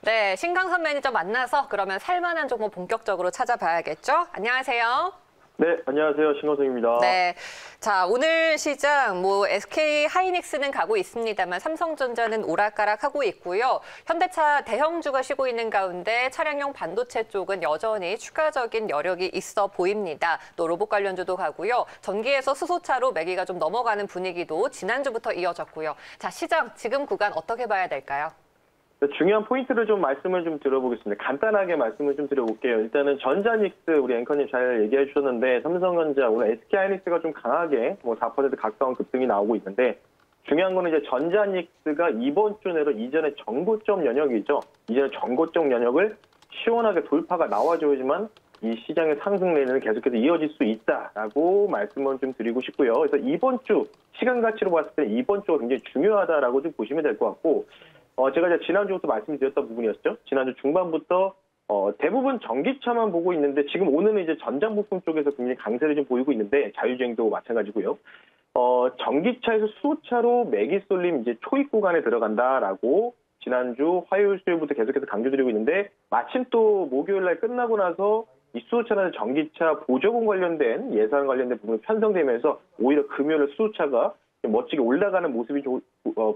네, 신강선 매니저 만나서 그러면 살만한 종목 본격적으로 찾아봐야겠죠? 안녕하세요. 네, 안녕하세요. 신호승입니다. 네, 자 오늘 시장 SK 하이닉스는 가고 있습니다만 삼성전자는 오락가락하고 있고요. 현대차 대형주가 쉬고 있는 가운데 차량용 반도체 쪽은 여전히 추가적인 여력이 있어 보입니다. 또 로봇 관련주도 가고요. 전기에서 수소차로 매기가 좀 넘어가는 분위기도 지난주부터 이어졌고요. 자, 시장 지금 구간 어떻게 봐야 될까요? 중요한 포인트를 말씀을 드려보겠습니다. 간단하게 말씀을 드려볼게요. 일단은 전자닉스 우리 앵커님 잘 얘기해 주셨는데 삼성전자 오늘 SK하이닉스가 좀 강하게 4% 가까운 급등이 나오고 있는데 중요한 거는 이제 전자닉스가 이번 주 내로 이전의 전고점 영역이죠. 이전의 전고점 영역을 시원하게 돌파가 나와줘야지만 이 시장의 상승 레인은 계속해서 이어질 수 있다라고 말씀을 드리고 싶고요. 그래서 이번 주 시간 가치로 봤을 때 이번 주가 굉장히 중요하다라고 보시면 될 것 같고. 제가 이제 지난주부터 말씀드렸던 부분이었죠. 지난주 중반부터 대부분 전기차만 보고 있는데 지금 오늘은 이제 전장부품 쪽에서 굉장히 강세를 보이고 있는데 자율주행도 마찬가지고요. 전기차에서 수소차로 매기 쏠림 이제 초입 구간에 들어간다라고 지난주 화요일 수요일부터 계속해서 강조드리고 있는데 마침 또 목요일 날 끝나고 나서 이 수소차나 전기차 보조금 관련된 예산 관련된 부분이 편성되면서 오히려 금요일 수소차가 멋지게 올라가는 모습이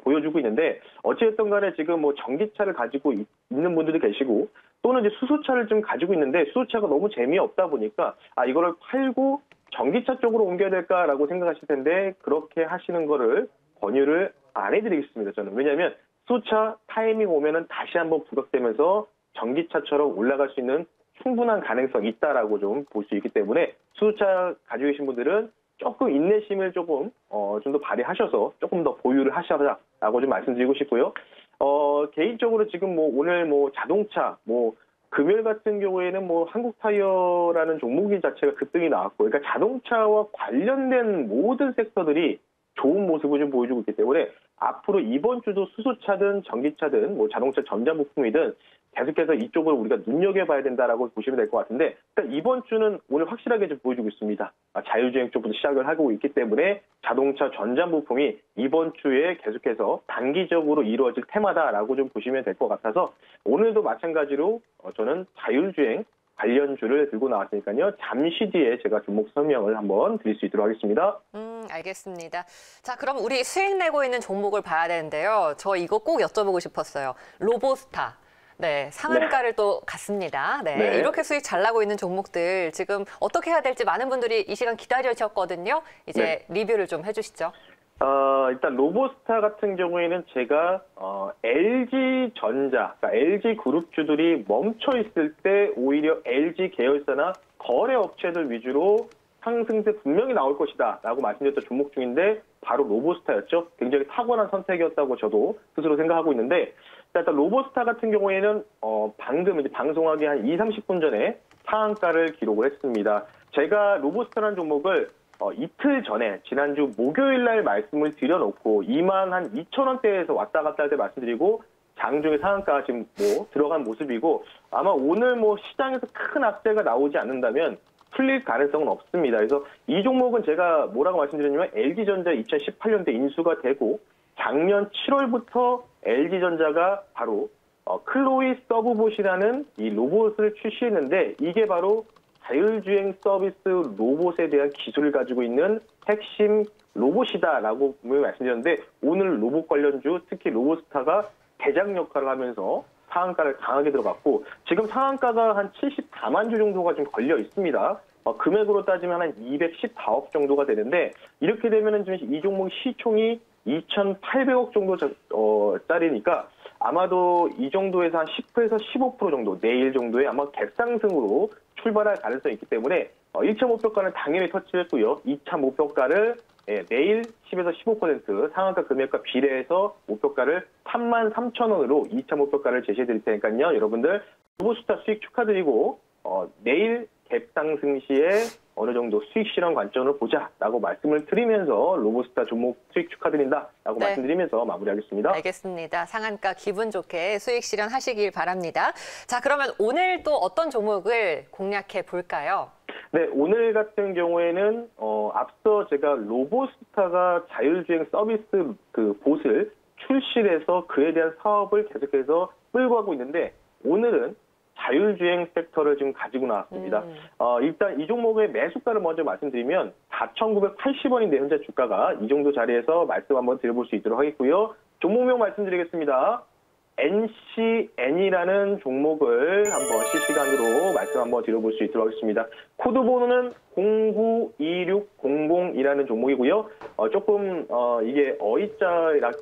보여주고 있는데 어찌됐든 간에 지금 전기차를 가지고 있는 분들도 계시고 또는 이제 수소차를 좀 가지고 있는데 수소차가 너무 재미없다 보니까 이거를 팔고 전기차 쪽으로 옮겨야 될까라고 생각하실 텐데 그렇게 하시는 거를 권유를 안 해드리겠습니다. 저는. 왜냐하면 수소차 타이밍 오면은 다시 한번 부각되면서 전기차처럼 올라갈 수 있는 충분한 가능성이 있다라고 좀 볼 수 있기 때문에 수소차 가지고 계신 분들은 조금 인내심을 좀 더 발휘하셔서 조금 더 보유를 하셔라라고 좀 말씀드리고 싶고요. 개인적으로 지금 오늘 자동차 금요일 같은 경우에는 한국타이어라는 종목이 자체가 급등이 나왔고, 그러니까 자동차와 관련된 모든 섹터들이 좋은 모습을 좀 보여주고 있기 때문에 앞으로 이번 주도 수소차든 전기차든 자동차 전자부품이든 계속해서 이쪽을 우리가 눈여겨봐야 된다라고 보시면 될 것 같은데 일단 이번 주는 오늘 확실하게 좀 보여주고 있습니다. 자율주행 쪽부터 시작을 하고 있기 때문에 자동차 전자부품이 이번 주에 계속해서 단기적으로 이루어질 테마다라고 좀 보시면 될 것 같아서 오늘도 마찬가지로 저는 자율주행 관련주를 들고 나왔으니까요. 잠시 뒤에 제가 종목 설명을 한번 드릴 수 있도록 하겠습니다. 알겠습니다. 자, 그럼 우리 수익 내고 있는 종목을 봐야 되는데요. 저 이거 꼭 여쭤보고 싶었어요. 로보스타. 네, 상한가를 또 갔습니다. 네, 이렇게 수익 잘 나고 있는 종목들 지금 어떻게 해야 될지 많은 분들이 이 시간 기다리셨거든요. 이제 리뷰를 좀 해주시죠. 일단 로보스타 같은 경우에는 제가 LG전자, 그러니까 LG그룹주들이 멈춰 있을 때 오히려 LG 계열사나 거래 업체들 위주로 상승세 분명히 나올 것이다 라고 말씀드렸던 종목 중인데 바로 로보스타였죠. 굉장히 탁월한 선택이었다고 저도 스스로 생각하고 있는데 일단 로보스타 같은 경우에는 방금 이제 방송하기 한 30분 전에 상한가를 기록을 했습니다. 제가 로보스타라는 종목을 이틀 전에 지난주 목요일 날 말씀을 드려놓고 22,000원대에서 왔다 갔다 할 때 말씀드리고 장중에 상한가가 지금 들어간 모습이고 아마 오늘 시장에서 큰 악재가 나오지 않는다면 풀릴 가능성은 없습니다. 그래서 이 종목은 제가 뭐라고 말씀드렸냐면 LG전자 2018년대 인수가 되고 작년 7월부터 LG전자가 바로 클로이 서브봇이라는 이 로봇을 출시했는데 이게 바로 자율주행 서비스 로봇에 대한 기술을 가지고 있는 핵심 로봇이다라고 분명히 말씀드렸는데 오늘 로봇 관련주 특히 로보스타가 대장 역할을 하면서 상한가를 강하게 들어갔고 지금 상한가가 한 74만 주 정도가 좀 걸려 있습니다. 금액으로 따지면 한 214억 정도가 되는데 이렇게 되면은 이 종목 시총이 2,800억 정도 짜리니까 아마도 이 정도에서 한 10%에서 15% 정도 내일 정도에 아마 갭상승으로 출발할 가능성이 있기 때문에 1차 목표가는 당연히 터치했고요. 2차 목표가를 내일 10에서 15% 상한가 금액과 비례해서 목표가를 33,000원으로 2차 목표가를 제시해 드릴 테니까요. 여러분들 로보스타 수익 축하드리고 내일 갭상승 시에 어느 정도 수익 실현 관점으로 보자라고 말씀을 드리면서 로보스타 종목 수익 축하드린다라고 말씀드리면서 마무리하겠습니다. 알겠습니다. 상한가 기분 좋게 수익 실현하시길 바랍니다. 자, 그러면 오늘 또 어떤 종목을 공략해 볼까요? 네, 오늘 같은 경우에는 앞서 제가 로보스타가 자율주행 서비스 봇을 출시해서 그에 대한 사업을 계속해서 끌고 가고 있는데 오늘은 자율주행 섹터를 지금 가지고 나왔습니다. 일단 이 종목의 매수가를 먼저 말씀드리면 4,980원인데 현재 주가가 이 정도 자리에서 말씀 한번 드려볼 수 있도록 하겠고요. 종목명 말씀드리겠습니다. NCN이라는 종목을 한번 실시간으로 말씀 한번 드려볼 수 있도록 하겠습니다. 코드 번호는 092600이라는 종목이고요. 조금 이게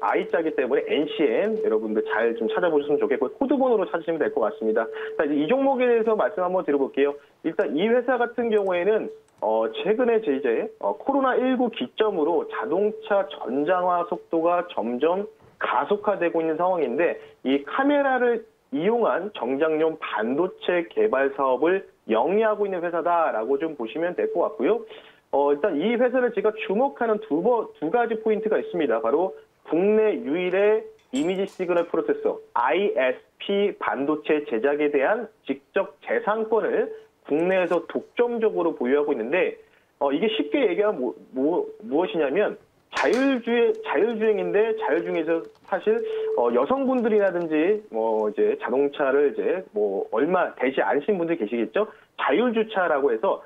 I자이기 때문에 NCN 여러분들 잘 좀 찾아보셨으면 좋겠고요. 코드 번호로 찾으시면 될 것 같습니다. 자, 이제 이 종목에 대해서 말씀 한번 드려볼게요. 일단 이 회사 같은 경우에는 최근에 이제 코로나19 기점으로 자동차 전장화 속도가 점점 가속화되고 있는 상황인데 이 카메라를 이용한 정장용 반도체 개발 사업을 영위하고 있는 회사다라고 좀 보시면 될 것 같고요. 일단 이 회사를 제가 주목하는 두 가지 포인트가 있습니다. 바로 국내 유일의 이미지 시그널 프로세서 ISP 반도체 제작에 대한 직접 재산권을 국내에서 독점적으로 보유하고 있는데 이게 쉽게 얘기하면 무엇이냐면 자율주행인데 자율주행에서 사실 여성분들이라든지 이제 자동차를 이제 얼마 되지 않으신 분들 계시겠죠. 자율주차라고 해서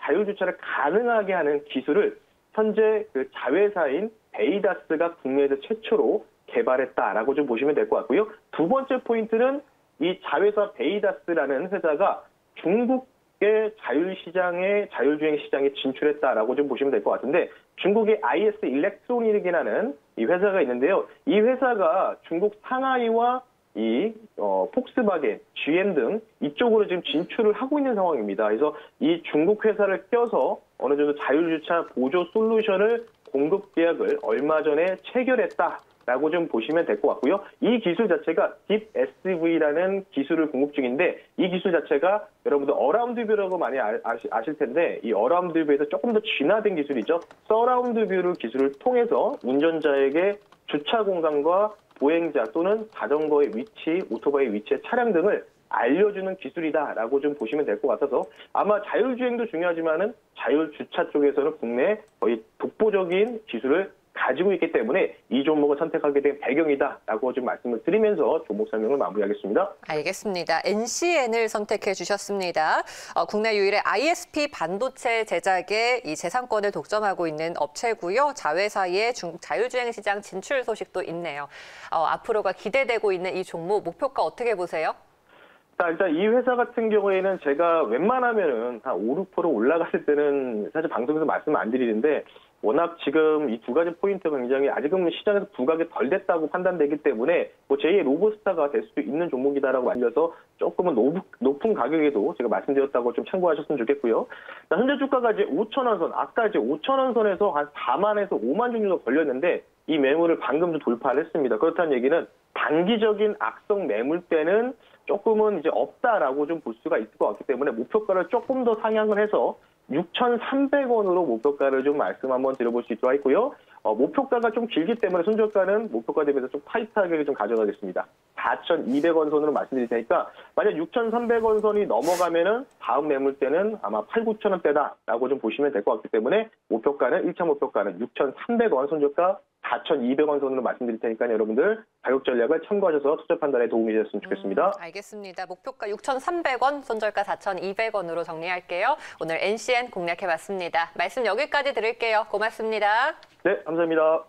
자율주차를 가능하게 하는 기술을 현재 그 자회사인 베이다스가 국내에서 최초로 개발했다라고 좀 보시면 될 것 같고요. 두 번째 포인트는 이 자회사 베이다스라는 회사가 중국의 자율주행 시장에 진출했다라고 좀 보시면 될 것 같은데 중국의 IS 일렉트로닉이라는 이 회사가 있는데요. 이 회사가 중국 상하이와 이 폭스바겐, GM 등 이쪽으로 지금 진출을 하고 있는 상황입니다. 그래서 이 중국 회사를 껴서 어느 정도 자율주차 보조 솔루션을 공급 계약을 얼마 전에 체결했다라고 좀 보시면 될 것 같고요. 이 기술 자체가 딥 SV라는 기술을 공급 중인데 이 기술 자체가 여러분들 어라운드 뷰라고 많이 아실 텐데 이 어라운드 뷰에서 조금 더 진화된 기술이죠. 서라운드 뷰 기술을 통해서 운전자에게 주차 공간과 보행자 또는 자전거의 위치, 오토바이의 위치의 차량 등을 알려주는 기술이다라고 좀 보시면 될 것 같아서 아마 자율주행도 중요하지만은 자율주차 쪽에서는 국내 거의 독보적인 기술을 가지고 있기 때문에 이 종목을 선택하게 된 배경이다라고 좀 말씀을 드리면서 종목 설명을 마무리하겠습니다. 알겠습니다. NCN을 선택해 주셨습니다. 국내 유일의 ISP 반도체 제작에 이 재산권을 독점하고 있는 업체고요. 자회사의 자율주행 시장 진출 소식도 있네요. 앞으로가 기대되고 있는 이 종목 목표가 어떻게 보세요? 일단 이 회사 같은 경우에는 제가 웬만하면은 한 5, 6% 올라갔을 때는 사실 방송에서 말씀을 안 드리는데 워낙 지금 이 두 가지 포인트가 굉장히 아직은 시장에서 부각이 덜 됐다고 판단되기 때문에 제2의 로브스타가 될 수도 있는 종목이다라고 알려서 조금은 높은 가격에도 제가 말씀드렸다고 좀 참고하셨으면 좋겠고요. 현재 주가가 이제 5,000원 선, 아까 이제 5,000원 선에서 한 4만에서 5만 정도 걸렸는데 이 매물을 방금 좀 돌파를 했습니다. 그렇다는 얘기는 단기적인 악성 매물 때는 조금은 이제 없다라고 좀 볼 수가 있을 것 같기 때문에 목표가를 조금 더 상향을 해서 6,300원으로 목표가를 좀 말씀 한번 드려볼 수 있도록 하고요. 목표가가 좀 길기 때문에 손절가는 목표가 대비해서 좀 타이트하게 좀 가져가겠습니다. 4,200원 선으로 말씀드릴 테니까 만약 6,300원 선이 넘어가면은 다음 매물 때는 아마 8,9,000원대다라고 좀 보시면 될 것 같기 때문에 목표가는 1차 목표가는 6,300원 손절가 4,200원 선으로 말씀드릴 테니까 여러분들 가격 전략을 참고하셔서 투자 판단에 도움이 되셨으면 좋겠습니다. 알겠습니다. 목표가 6,300원, 손절가 4,200원으로 정리할게요. 오늘 NCN 공략해봤습니다. 말씀 여기까지 드릴게요. 고맙습니다. 네, 감사합니다.